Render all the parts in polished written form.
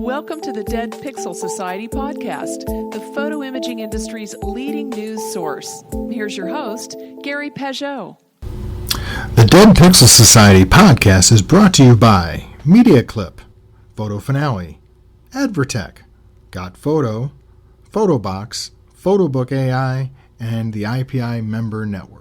Welcome to the Dead Pixel Society podcast, the photo imaging industry's leading news source. Here's your host, Gary Pageau. The Dead Pixel Society podcast is brought to you by Media Clip, Photo Finale, Advertech, Got Photo, Photobox, Photobook AI, and the IPI Member Network.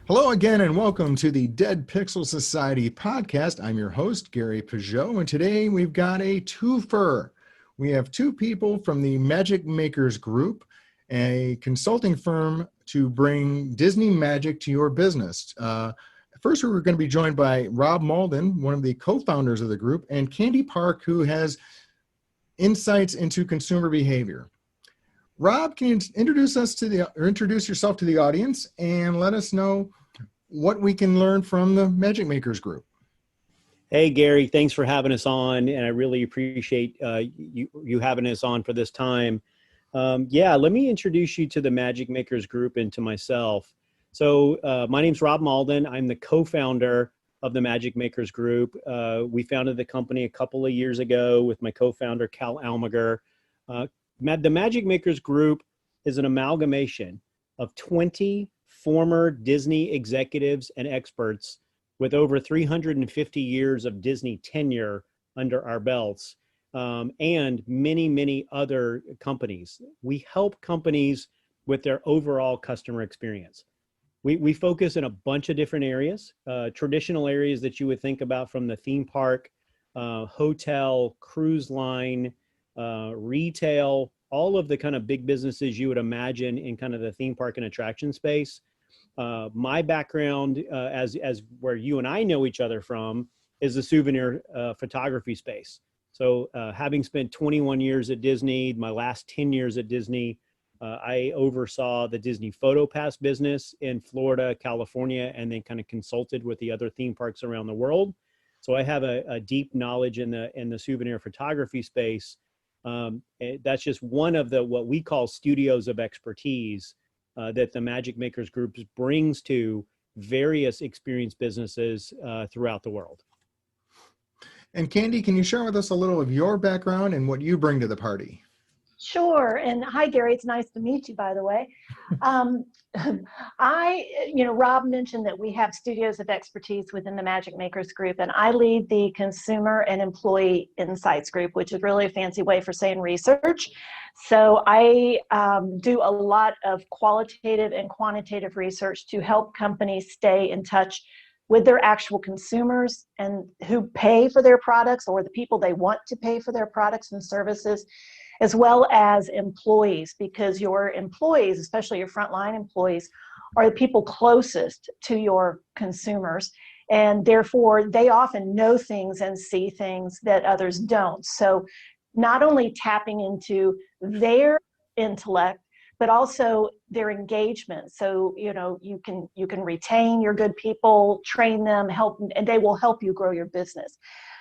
Hello again and welcome to the Dead Pixel Society podcast. I'm your host, Gary Pageau, and today we've got a twofer. We have two people from the MagicMakers Group, a consulting firm to bring Disney magic to your business. First, we're going to be joined by Rob Mauldin, one of the co-founders of the group, and Candy Park, who has insights into consumer behavior. Rob, can you introduce yourself to the audience and let us know what we can learn from the MagicMakers Group? Hey, Gary, thanks for having us on, and I really appreciate you having us on for this time. Let me introduce you to the MagicMakers Group and to myself. So my name's Rob Mauldin. I'm the co-founder of the MagicMakers Group. We founded the company a couple of years ago with my co-founder, Cal Almager. The MagicMakers Group is an amalgamation of 20 former Disney executives and experts with over 350 years of Disney tenure under our belts, and many, many other companies. We help companies with their overall customer experience. We focus in a bunch of different areas, traditional areas that you would think about from the theme park, hotel, cruise line, retail, all of the kind of big businesses you would imagine in kind of the theme park and attraction space. My background, as where you and I know each other from, is the souvenir photography space. So having spent 21 years at Disney, my last 10 years at Disney, I oversaw the Disney PhotoPass business in Florida, California, and then kind of consulted with the other theme parks around the world. So I have a deep knowledge in the souvenir photography space. That's just one of what we call studios of expertise that the MagicMakers Group brings to various experienced businesses throughout the world. And Candy, can you share with us a little of your background and what you bring to the party? Sure. And hi, Gary. It's nice to meet you, by the way. Rob mentioned that we have studios of expertise within the MagicMakers Group, and I lead the Consumer and Employee Insights Group, which is really a fancy way for saying research. So I do a lot of qualitative and quantitative research to help companies stay in touch with their actual consumers and who pay for their products, or the people they want to pay for their products and services, as well as employees, because your employees, especially your frontline employees, are the people closest to your consumers, and therefore they often know things and see things that others don't. So not only tapping into their intellect, but also their engagement. So you can retain your good people, train them, help, and they will help you grow your business.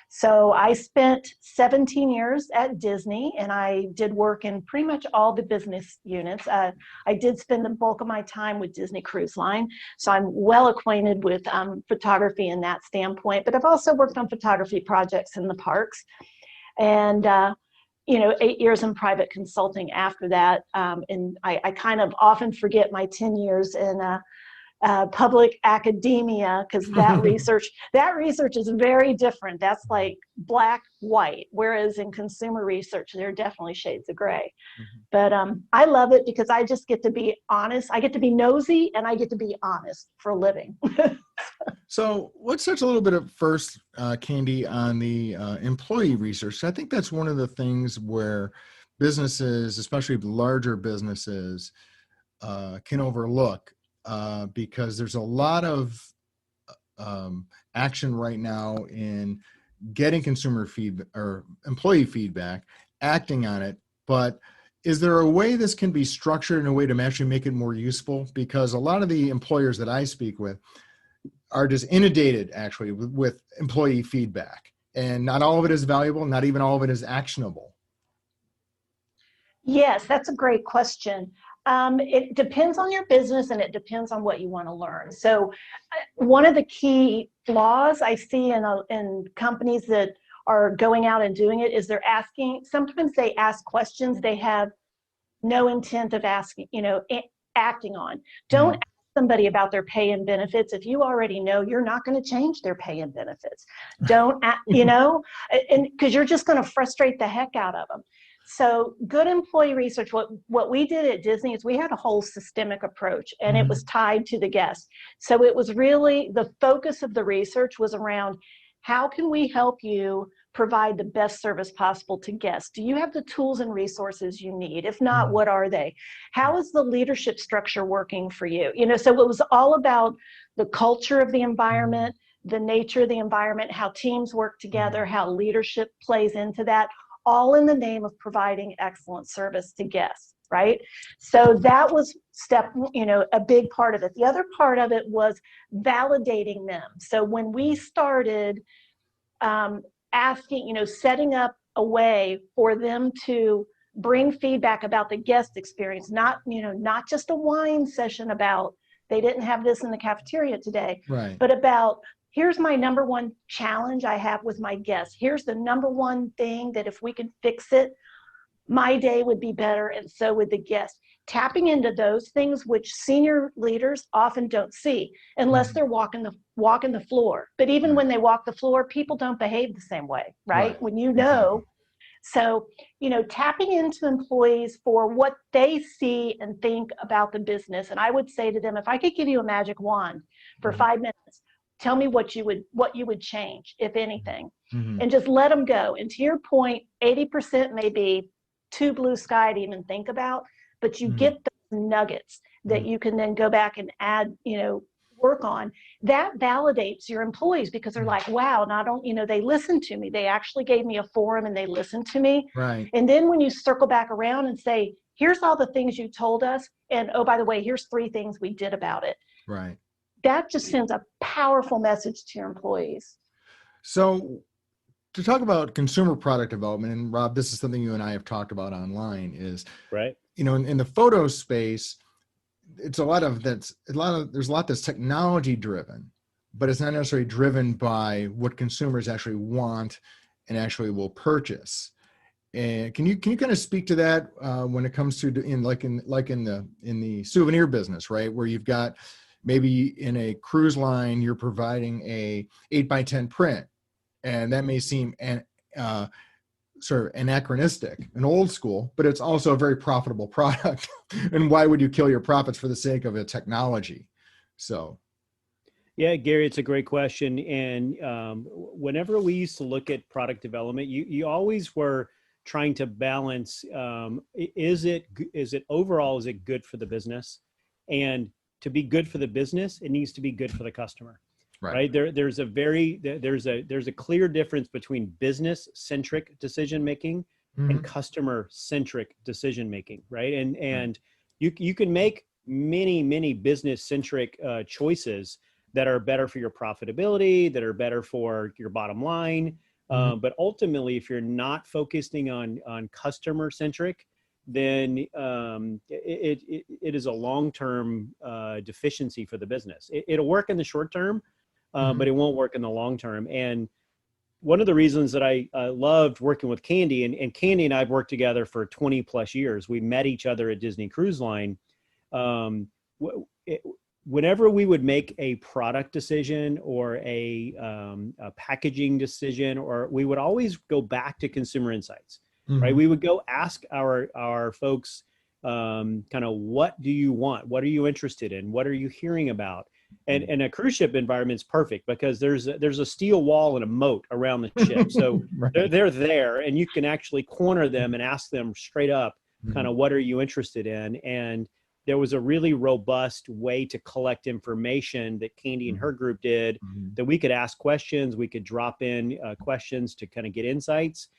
So I spent 17 years at Disney, and I did work in pretty much all the business units. I did spend the bulk of my time with Disney Cruise Line, so I'm well acquainted with photography in that standpoint. But I've also worked on photography projects in the parks, and 8 years in private consulting after that. And I kind of often forget my 10 years in public academia, because that research is very different. That's like black, white, whereas in consumer research, there are definitely shades of gray. Mm-hmm. But I love it because I just get to be honest. I get to be nosy, and I get to be honest for a living. So let's touch a little bit of first, Candy, on the employee research. I think that's one of the things where businesses, especially larger businesses, can overlook. Because there's a lot of action right now in getting consumer feedback or employee feedback, acting on it. But is there a way this can be structured in a way to actually make it more useful? Because a lot of the employers that I speak with are just inundated actually with employee feedback, and not all of it is valuable. Not even all of it is actionable. Yes, that's a great question. It depends on your business, and it depends on what you want to learn. So one of the key flaws I see in companies that are going out and doing it is they're asking, sometimes they ask questions they have no intent of asking, acting on. Don't ask somebody about their pay and benefits if you already know you're not going to change their pay and benefits. Don't, and because you're just going to frustrate the heck out of them. So good employee research, what we did at Disney is we had a whole systemic approach, and it was tied to the guest. So it was really, the focus of the research was around how can we help you provide the best service possible to guests? Do you have the tools and resources you need? If not, what are they? How is the leadership structure working for you? So it was all about the culture of the environment, the nature of the environment, how teams work together, how leadership plays into that, all in the name of providing excellent service to guests, right? So that was a big part of it. The other part of it was validating them. So when we started asking, setting up a way for them to bring feedback about the guest experience, not just a wine session about they didn't have this in the cafeteria today, right, but about here's my number one challenge I have with my guests. Here's the number one thing that if we could fix it, my day would be better, and so would the guest. Tapping into those things, which senior leaders often don't see unless they're walking the floor. But even when they walk the floor, people don't behave the same way, right? When Exactly. So, tapping into employees for what they see and think about the business. And I would say to them, if I could give you a magic wand for 5 minutes, tell me what you would change, if anything, and just let them go. And to your point, 80% may be too blue sky to even think about, but you get those nuggets that you can then go back and add, work on. That validates your employees because they're like, wow, not only, they listened to me, they actually gave me a forum and they listened to me. Right. And then when you circle back around and say, here's all the things you told us, and oh, by the way, here's 3 things we did about it. Right. That just sends a powerful message to your employees. So to talk about consumer product development, and Rob, this is something you and I have talked about online, is right. In the photo space, there's a lot that's technology driven, but it's not necessarily driven by what consumers actually want and actually will purchase. And can you kind of speak to that when it comes to in the souvenir business, right? Where you've got maybe in a cruise line, you're providing a 8x10 print, and that may seem sort of anachronistic and old school, but it's also a very profitable product. And why would you kill your profits for the sake of a technology? So. Yeah, Gary, it's a great question. And whenever we used to look at product development, you always were trying to balance, is it good for the business? And to be good for the business, it needs to be good for the customer. Right. There's a clear difference between business centric decision making and customer centric decision making. Right. And you can make many business centric choices that are better for your profitability, that are better for your bottom line. But ultimately, if you're not focusing on customer centric, then it is a long-term deficiency for the business. It'll work in the short term, but it won't work in the long term. And one of the reasons that I loved working with Candy, and Candy and I have worked together for 20 plus years. We met each other at Disney Cruise Line. Whenever we would make a product decision or a packaging decision, or we would always go back to consumer insights, right? We would go ask our folks, kind of, what do you want? What are you interested in? What are you hearing about? And a cruise ship environment is perfect because there's a steel wall and a moat around the ship. So they're there, and you can actually corner them and ask them straight up, kind of, what are you interested in? And there was a really robust way to collect information that Candy and her group did, that we could ask questions, we could drop in questions to kind of get insights.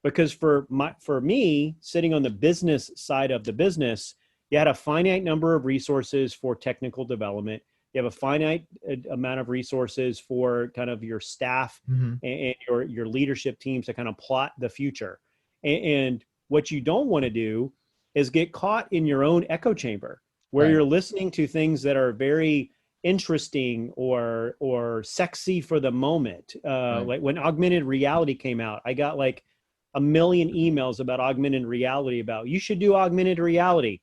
Because for me, sitting on the business side of the business, you had a finite number of resources for technical development. You have a finite amount of resources for kind of your staff and your leadership teams to kind of plot the future. And what you don't want to do is get caught in your own echo chamber where you're listening to things that are very interesting or sexy for the moment. Like when augmented reality came out, I got like 1 million emails about augmented reality, about you should do augmented reality.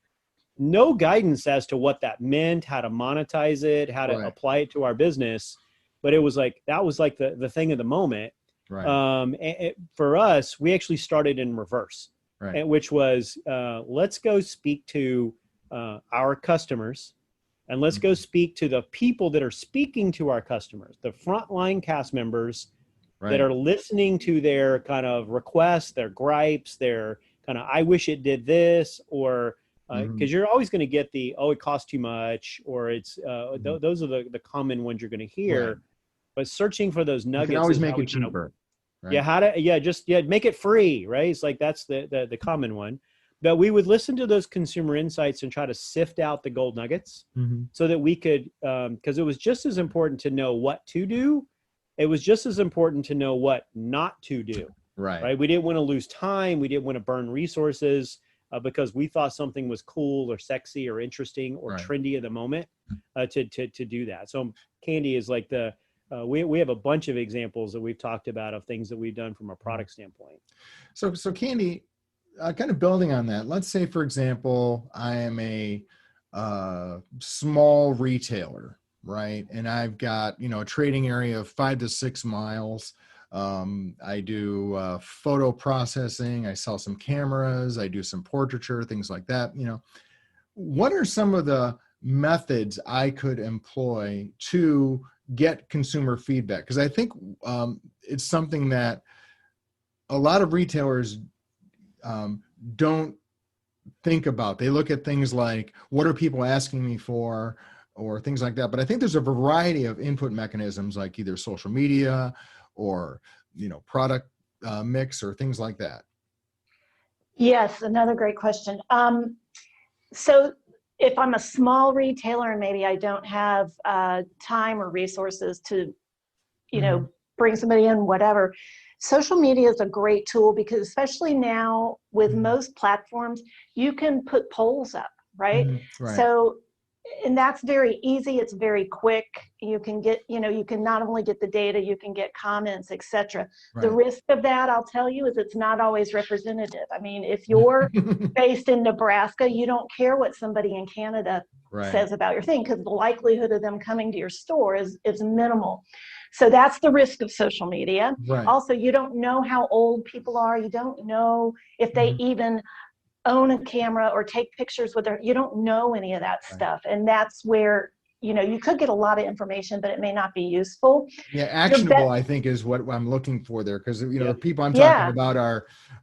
No guidance as to what that meant, how to monetize it, how to apply it to our business. But it was like, that was like the thing of the moment. For us, we actually started in reverse, which was, let's go speak to our customers, and let's go speak to the people that are speaking to our customers, the frontline cast members that are listening to their kind of requests, their gripes, their kind of, I wish it did this, or because you're always going to get the, oh, it costs too much, or it's those are the common ones you're going to hear. But searching for those nuggets, you can always make it cheaper. Make it free, right? It's like, that's the common one. But we would listen to those consumer insights and try to sift out the gold nuggets so that we could, because it was just as important to know what to do. It was just as important to know what not to do. Right. We didn't want to lose time. We didn't want to burn resources because we thought something was cool or sexy or interesting or trendy at the moment to do that. So Candy is like we have a bunch of examples that we've talked about of things that we've done from a product standpoint. So Candy, kind of building on that, let's say, for example, I am a small retailer, right? And I've got, a trading area of 5 to 6 miles. I do photo processing. I sell some cameras. I do some portraiture, things like that. What are some of the methods I could employ to get consumer feedback? Because I think it's something that a lot of retailers don't think about. They look at things like, what are people asking me for, or things like that. But I think there's a variety of input mechanisms, like either social media or, product mix or things like that. Yes, another great question. So if I'm a small retailer and maybe I don't have time or resources to, bring somebody in, whatever, social media is a great tool, because especially now with most platforms, you can put polls up, right? So, and that's very easy. It's very quick. You can get, you can not only get the data, you can get comments, etc. The risk of that, I'll tell you, is it's not always representative. I mean, if you're based in Nebraska, you don't care what somebody in Canada says about your thing, because the likelihood of them coming to your store is minimal. So that's the risk of social media. Also, you don't know how old people are. You don't know if they even own a camera or take pictures with you don't know any of that stuff. And that's where, you could get a lot of information, but it may not be useful. Yeah. Actionable, I think, is what I'm looking for there. Cause the people I'm talking about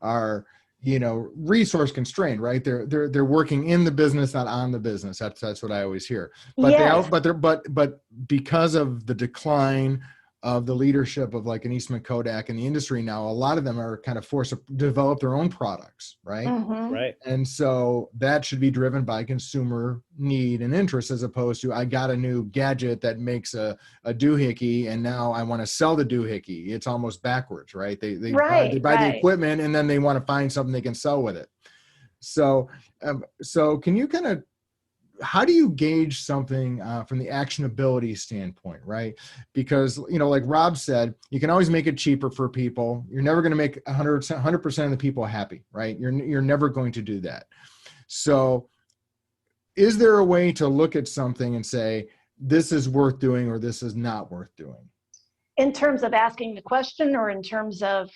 are, resource constrained, right? They're working in the business, not on the business. That's what I always hear. But because of the decline of the leadership of like an Eastman Kodak in the industry now, a lot of them are kind of forced to develop their own products, right? And so that should be driven by consumer need and interest, as opposed to, I got a new gadget that makes a doohickey and now I want to sell the doohickey. It's almost backwards, right? They buy the equipment and then they want to find something they can sell with it. So can you kind of, how do you gauge something from the actionability standpoint, right? Because, like Rob said, you can always make it cheaper for people. You're never going to make 100% of the people happy, right? You're never going to do that. So is there a way to look at something and say, this is worth doing or this is not worth doing? In terms of asking the question, or in terms of,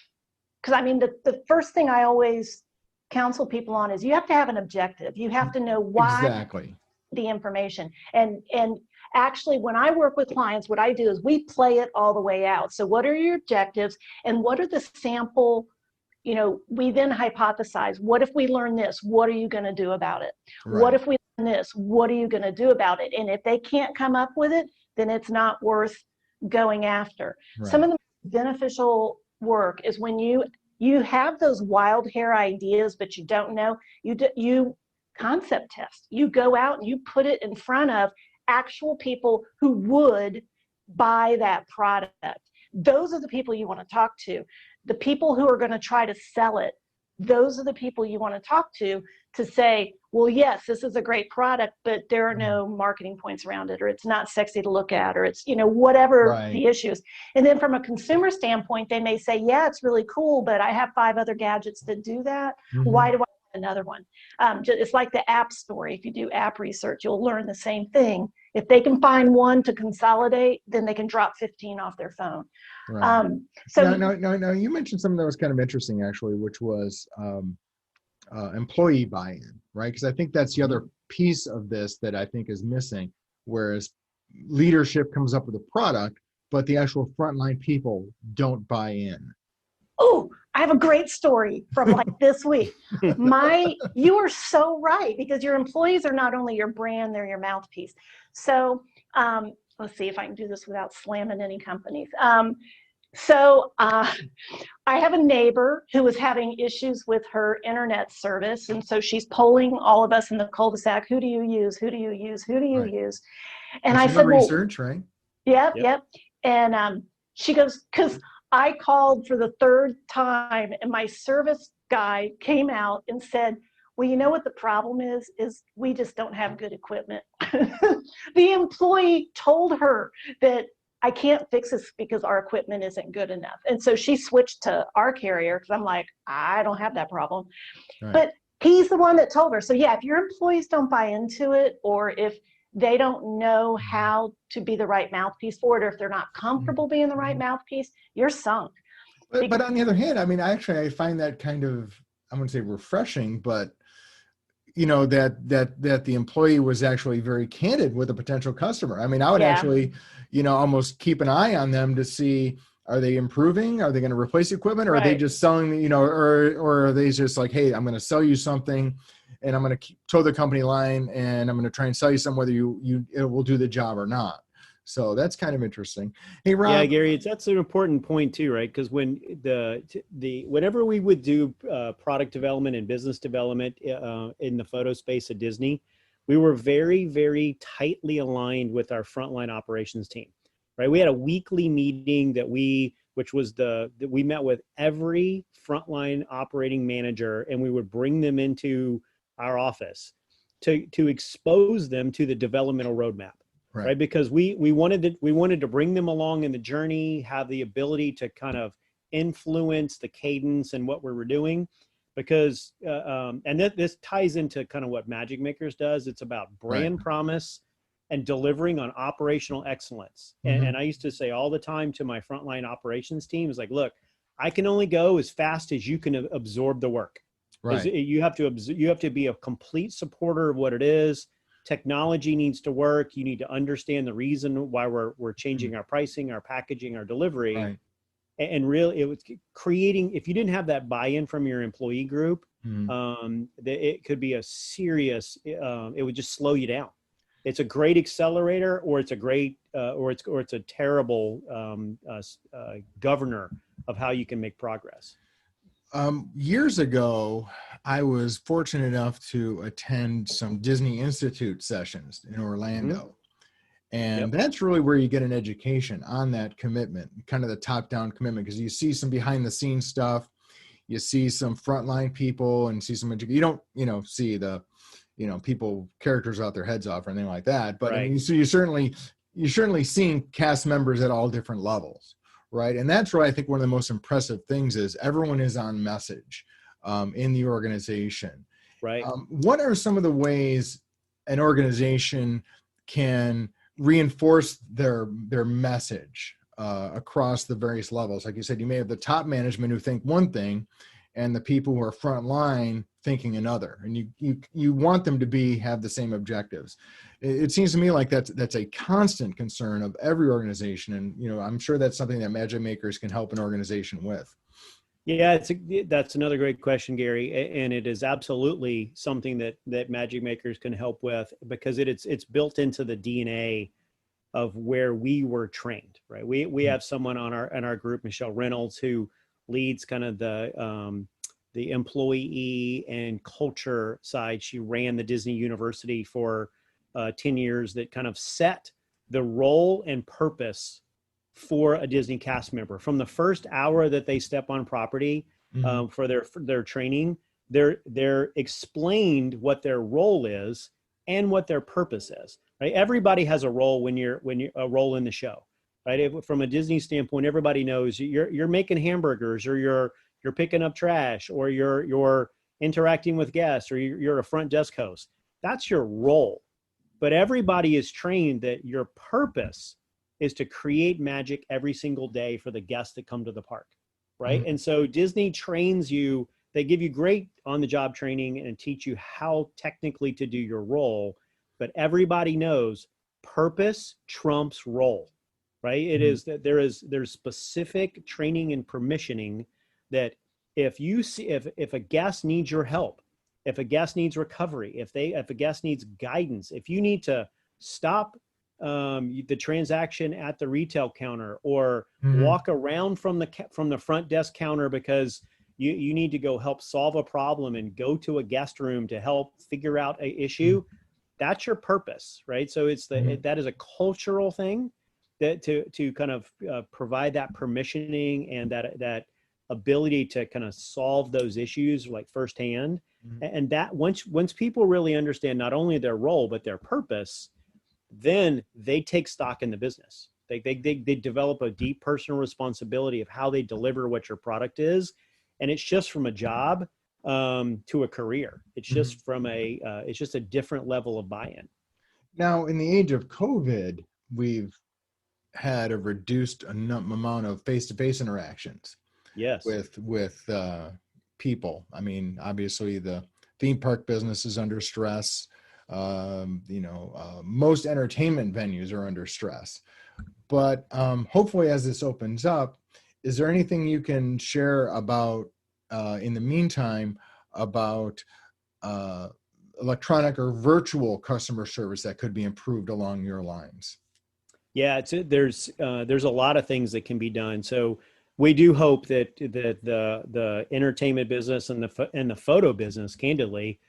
because I mean, the first thing I always counsel people on is you have to have an objective. You have to know why the information. And actually, when I work with clients, what I do is we play it all the way out. So what are your objectives and what are the sample, we then hypothesize, what if we learn this? What are you going to do about it? What if we learn this? What are you going to do about it? And if they can't come up with it, then it's not worth going after. Some of the beneficial work is when you have those wild hair ideas, but you don't know, you concept test. You go out and you put it in front of actual people who would buy that product. Those are the people you want to talk to. The people who are going to try to sell it, those are the people you want to talk to say, well, yes, this is a great product, but there are no marketing points around it, or it's not sexy to look at, or it's, whatever the issue is. And then from a consumer standpoint, they may say, yeah, it's really cool, but I have 5 other gadgets that do that. Why do I want another one? It's like the app story. If you do app research, you'll learn the same thing. If they can find one to consolidate, then they can drop 15 off their phone. Right. So now, you mentioned something that was kind of interesting, actually, which was employee buy-in, right? Because I think that's the other piece of this that I think is missing, whereas leadership comes up with a product, but the actual frontline people don't buy in. Oh, I have a great story from like this week. You are so right, because your employees are not only your brand, they're your mouthpiece. So let's see if I can do this without slamming any companies. I have a neighbor who was having issues with her internet service. And so she's polling all of us in the cul-de-sac. Who do you use? Who do you use? Who do you use? And I said, research, right? Yep. And she goes, because I called for the 3rd time and my service guy came out and said, well, you know what the problem is we just don't have good equipment. The employee told her that I can't fix this because our equipment isn't good enough. And so she switched to our carrier, because I'm like, I don't have that problem. Right. But he's the one that told her. So yeah, if your employees don't buy into it, or if they don't know how to be the right mouthpiece for it, or if they're not comfortable being the right mouthpiece, you're sunk. But on the other hand, I mean, I find that kind of, I wouldn't say refreshing, but that the employee was actually very candid with a potential customer. I mean, I would actually, almost keep an eye on them to see, are they improving? Are they going to replace equipment? Or are they just selling, or are they just like, hey, I'm going to sell you something and I'm going to toe the company line and I'm going to try and sell you something, whether it will do the job or not. So that's kind of interesting. Hey, Rob. Yeah, Gary, that's an important point too, right? Because when whenever we would do product development and business development in the photo space at Disney, we were very, very tightly aligned with our frontline operations team, right? We had a weekly meeting that we met with every frontline operating manager, and we would bring them into our office to expose them to the developmental roadmap. Right. Because we wanted to bring them along in the journey, have the ability to kind of influence the cadence and what we were doing, because this ties into kind of what MagicMakers does. It's about brand promise and delivering on operational excellence. And I used to say all the time to my frontline operations team is like, look, I can only go as fast as you can absorb the work. Right. You have to be a complete supporter of what it is. Technology needs to work. You need to understand the reason why we're changing our pricing, our packaging, our delivery. Right. And really, it was creating, if you didn't have that buy-in from your employee group, it could be a serious, it would just slow you down. It's a great accelerator, or it's a great, or it's a terrible governor of how you can make progress. Years ago, I was fortunate enough to attend some Disney Institute sessions in Orlando. And that's really where you get an education on that commitment, kind of the top-down commitment, because you see some behind-the-scenes stuff, you see some frontline people, and see some you don't, see the, people, characters out their heads off or anything like that. But I mean, you're certainly seeing cast members at all different levels. Right. And that's where I think one of the most impressive things is everyone is on message in the organization. Right. What are some of the ways an organization can reinforce their message across the various levels? Like you said, you may have the top management who think one thing and the people who are frontline thinking another, and you want them to have the same objectives. It seems to me like that's a constant concern of every organization, and I'm sure that's something that MagicMakers can help an organization with. Yeah, that's another great question, Gary, and it is absolutely something that MagicMakers can help with, because it's built into the DNA of where we were trained. Right, we have someone in our group, Michelle Reynolds, who leads kind of the employee and culture side. She ran the Disney University for 10 years, that kind of set the role and purpose for a Disney cast member. From the first hour that they step on property, for their training, they're explained what their role is and what their purpose is. Right? Everybody has a role when you're a role in the show. Right? From a Disney standpoint, everybody knows you're making hamburgers, or you're picking up trash, or you're interacting with guests, or you're a front desk host. That's your role. But everybody is trained that your purpose is to create magic every single day for the guests that come to the park, right? And so Disney trains you, they give you great on-the-job training and teach you how technically to do your role, but everybody knows purpose trumps role, right? It is that there's specific training and permissioning that if a guest needs your help, if a guest needs recovery, if a guest needs guidance, if you need to stop the transaction at the retail counter, or walk around from the front desk counter because you need to go help solve a problem and go to a guest room to help figure out an issue, that's your purpose, right? So it's that is a cultural thing that to kind of provide that permissioning and that ability to kind of solve those issues like firsthand. And that once people really understand not only their role, but their purpose, then they take stock in the business. They develop a deep personal responsibility of how they deliver what your product is. And it's just from a job to a career. It's just from it's just a different level of buy-in. Now, in the age of COVID, we've had a reduced amount of face-to-face interactions. Yes. With people. I mean, obviously the theme park business is under stress. Most entertainment venues are under stress. But hopefully, as this opens up, is there anything you can share about, in the meantime, about electronic or virtual customer service that could be improved along your lines? Yeah, there's a lot of things that can be done. So we do hope that the entertainment business and the photo business, candidly,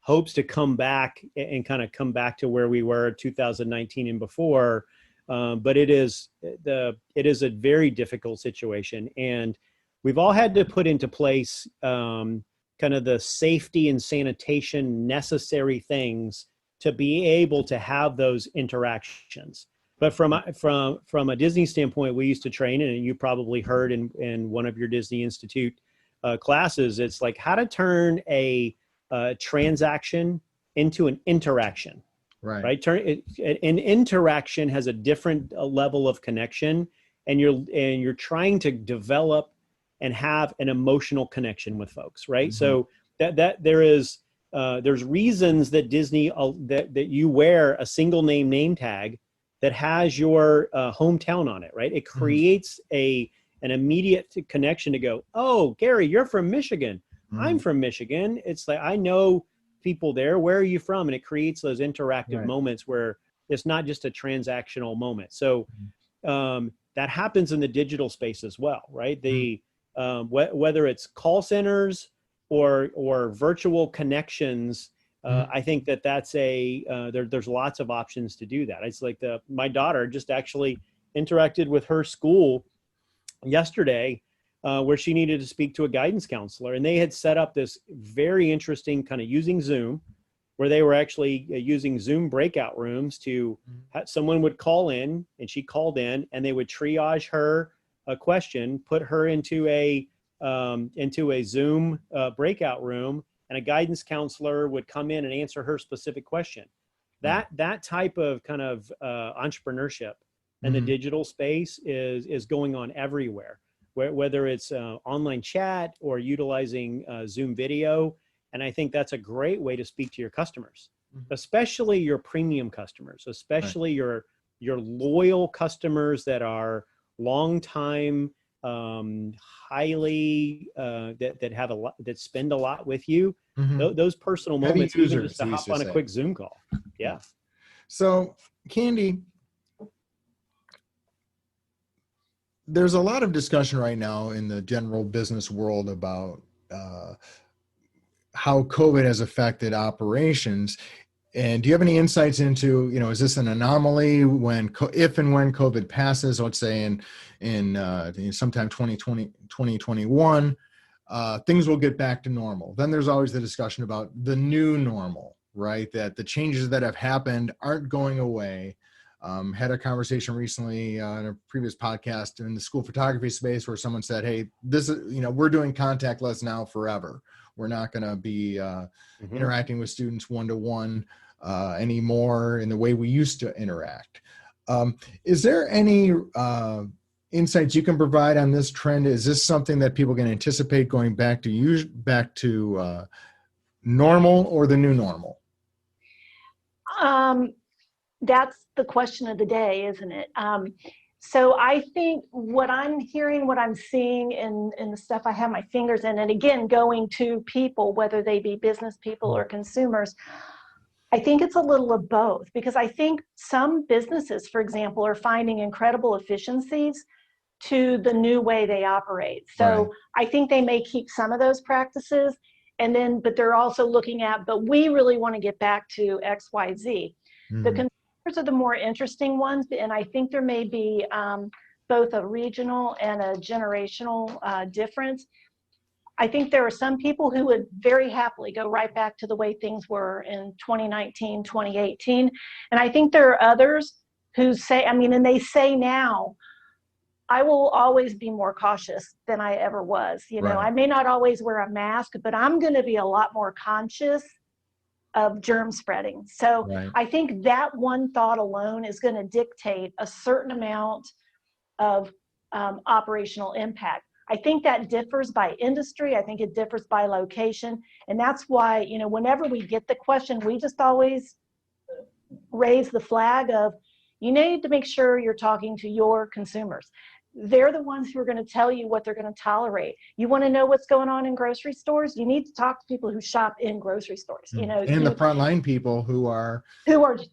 hopes to come back and kind of come back to where we were in 2019 and before. But it is a very difficult situation, and we've all had to put into place kind of the safety and sanitation necessary things to be able to have those interactions. But from a Disney standpoint, we used to train, and you probably heard in one of your Disney Institute classes, it's like how to turn a transaction into an interaction. Right. An interaction has a different level of connection, and you're trying to develop and have an emotional connection with folks. Right. So that there's reasons that Disney that you wear a single name tag that has your hometown on it, right? It creates an immediate connection to go, oh, Gary, you're from Michigan. I'm from Michigan. It's like, I know people there. Where are you from? And it creates those interactive moments where it's not just a transactional moment. So that happens in the digital space as well, right? Whether it's call centers or virtual connections, I think that's there's lots of options to do that. It's like my daughter just actually interacted with her school yesterday where she needed to speak to a guidance counselor, and they had set up this very interesting kind of using Zoom, where they were actually using Zoom breakout rooms to someone would call in, and she called in, and they would triage her a question, put her into a Zoom breakout room, and a guidance counselor would come in and answer her specific question. That type of kind of entrepreneurship in the digital space is going on everywhere, whether it's online chat or utilizing Zoom video. And I think that's a great way to speak to your customers, especially your premium customers, especially your loyal customers that are long time, highly that spend a lot with you. Those personal moments, even just to hop on a quick Zoom call. Yeah. So, Candy, there's a lot of discussion right now in the general business world about how COVID has affected operations. And do you have any insights into, is this an anomaly if and when COVID passes, let's say in sometime 2021, things will get back to normal. Then there's always the discussion about the new normal, right? That the changes that have happened aren't going away. Had a conversation recently in a previous podcast in the school photography space where someone said, hey, this is, we're doing contactless now forever. We're not going to be interacting with students one-to-one anymore in the way we used to interact. Is there any insights you can provide on this trend? Is this something that people can anticipate going back to normal or the new normal? That's the question of the day, isn't it? So I think what I'm hearing, what I'm seeing in the stuff I have my fingers in, and again, going to people, whether they be business people or consumers, I think it's a little of both, because I think some businesses, for example, are finding incredible efficiencies to the new way they operate. So Right. I think they may keep some of those practices, but they're also looking at, but we really want to get back to X, Y, Z. Mm-hmm. The consumers are the more interesting ones, and I think there may be both a regional and a generational difference. I think there are some people who would very happily go right back to the way things were in 2019, 2018. And I think there are others who say, and they say now, I will always be more cautious than I ever was. Right. I may not always wear a mask, but I'm going to be a lot more conscious of germ spreading. So Right. I think that one thought alone is going to dictate a certain amount of operational impact. I think that differs by industry. I think it differs by location. And that's why, whenever we get the question, we just always raise the flag of, you need to make sure you're talking to your consumers. They're the ones who are going to tell you what they're going to tolerate. You want to know what's going on in grocery stores? You need to talk to people who shop in grocery stores. And the frontline people who are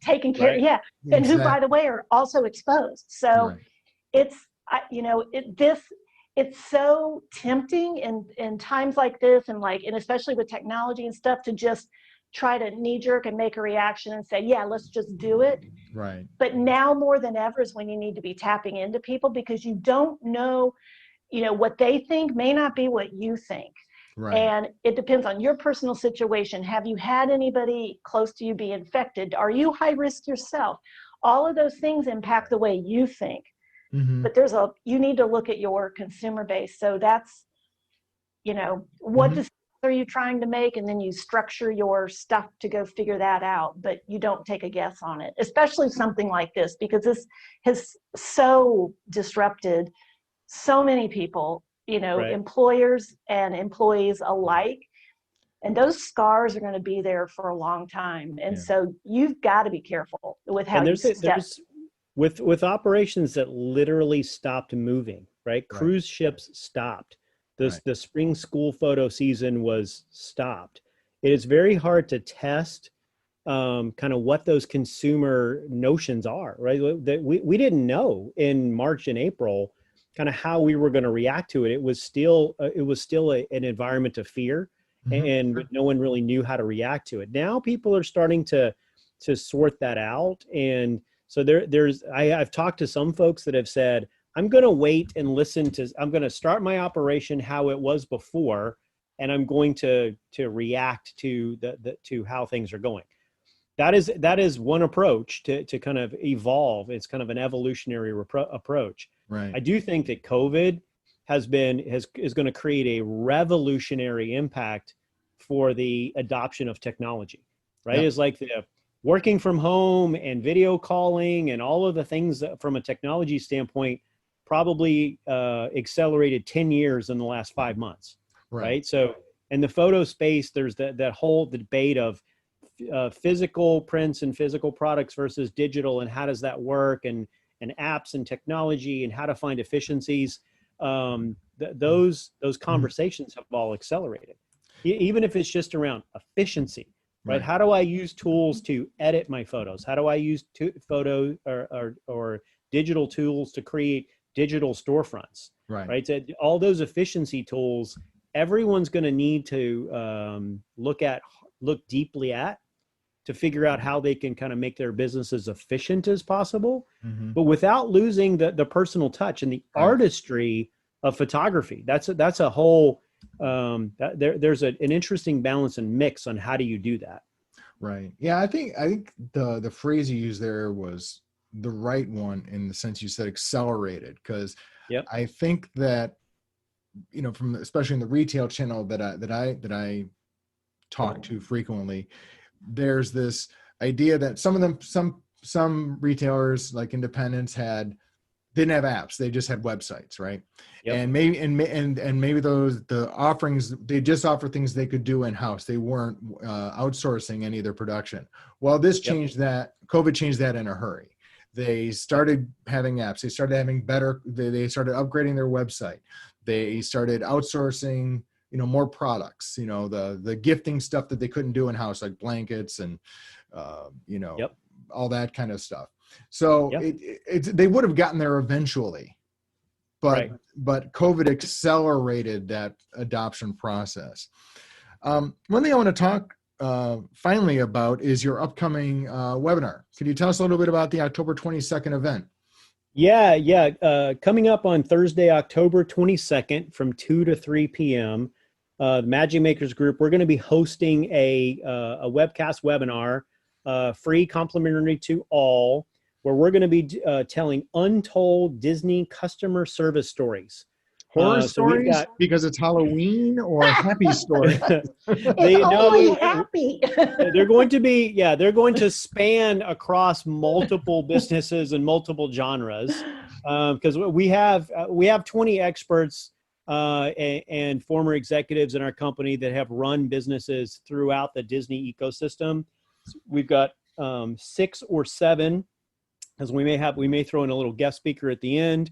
taking care, right. yeah, and who, by the way, are also exposed. So right. It's so tempting in times like this, and especially with technology and stuff, to just try to knee jerk and make a reaction and say, yeah, let's just do it. Right. But now more than ever is when you need to be tapping into people, because you don't know, what they think may not be what you think. Right. And it depends on your personal situation. Have you had anybody close to you be infected? Are you high risk yourself? All of those things impact the way you think. Mm-hmm. But you need to look at your consumer base. So that's, what decisions are you trying to make? And then you structure your stuff to go figure that out, but you don't take a guess on it, especially something like this, because this has so disrupted so many people, Right. employers and employees alike. And those scars are going to be there for a long time. And so you've got to be careful with how you step. With operations that literally stopped moving, right? Cruise ships stopped. The spring school photo season was stopped. It is very hard to test kind of what those consumer notions are, right? That we didn't know in March and April kind of how we were going to react to it. It was still an environment of fear, and no one really knew how to react to it. Now people are starting to sort that out, and so I've talked to some folks that have said, I'm going to wait and I'm going to start my operation how it was before, and I'm going to react to to how things are going. That is one approach to kind of evolve. It's kind of an evolutionary approach. Right. I do think that COVID is going to create a revolutionary impact for the adoption of technology, right? It's like the working from home and video calling and all of the things that, from a technology standpoint, probably accelerated 10 years in the last 5 months, right? So in the photo space, there's that whole debate of physical prints and physical products versus digital, and how does that work, and apps and technology, and how to find efficiencies. Those conversations have all accelerated, even if it's just around efficiency. Right? How do I use tools to edit my photos? How do I use photo or digital tools to create digital storefronts? Right? So all those efficiency tools, everyone's going to need to look deeply at, to figure out how they can kind of make their business as efficient as possible, but without losing the personal touch and the artistry of photography. That's a whole, there's an interesting balance and mix on how do you do that. Right. Yeah. I think the phrase you used there was the right one in the sense you said accelerated, because I think that, especially in the retail channel that I talk to frequently, there's this idea that some retailers like independents didn't have apps. They just had websites, right? And maybe the offerings, they just offer things they could do in-house. They weren't outsourcing any of their production. Well, this changed that. COVID changed that in a hurry. They started having apps. They started having they started upgrading their website. They started outsourcing, more products, the gifting stuff that they couldn't do in-house, like blankets and, all that kind of stuff. So they would have gotten there eventually, but COVID accelerated that adoption process. One thing I want to talk finally about is your upcoming webinar. Could you tell us a little bit about the October 22nd event? Yeah. Coming up on Thursday, October 22nd from 2 to 3 p.m., the MagicMakers Group, we're going to be hosting a webcast webinar, free, complimentary to all, where we're going to be telling untold Disney customer service stories. Horror stories because it's Halloween, or happy stories? Happy. They're going to span across multiple businesses and multiple genres, because we have 20 experts and former executives in our company that have run businesses throughout the Disney ecosystem. We've got 6 or 7, as we may throw in a little guest speaker at the end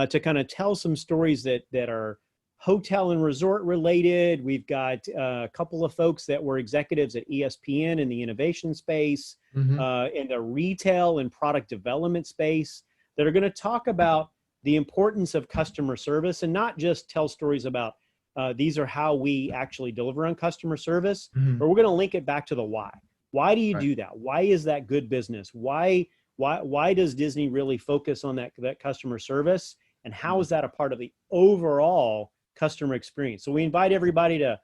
to kind of tell some stories that are hotel and resort related. We've got a couple of folks that were executives at ESPN in the innovation space, in the retail and product development space, that are going to talk about the importance of customer service, and not just tell stories about these are how we actually deliver on customer service, but we're going to link it back to the why. Why do you do that? Why is that good business? Why does Disney really focus on that customer service? And how is that a part of the overall customer experience? So we invite everybody to,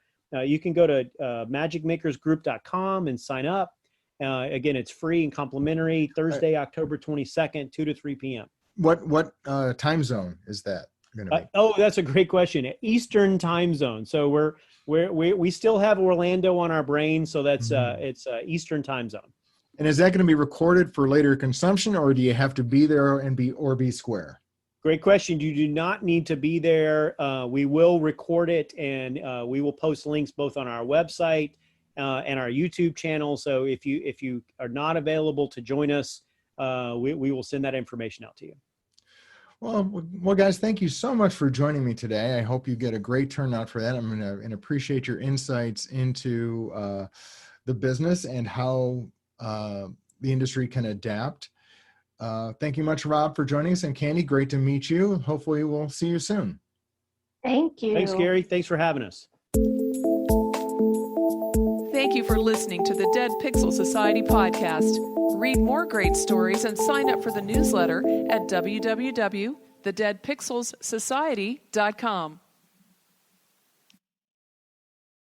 you can go to magicmakersgroup.com and sign up. Again, it's free and complimentary, Thursday, October 22nd, 2 to 3 p.m. What time zone is that going to be? That's a great question. Eastern time zone. So we still have Orlando on our brain. So that's it's Eastern time zone. And is that going to be recorded for later consumption, or do you have to be there and be square? Great question. You do not need to be there. We will record it, and we will post links both on our website and our YouTube channel. So if you are not available to join us, we will send that information out to you. Well, guys, thank you so much for joining me today. I hope you get a great turnout for that. I'm going to appreciate your insights into the business and how the industry can adapt. Thank you much, Rob, for joining us, and Candy, great to meet you. Hopefully we'll see you soon. Thank you. Thanks, Gary. Thanks for having us. Thank you for listening to the Dead Pixel Society podcast. Read more great stories and sign up for the newsletter at www.thedeadpixelssociety.com.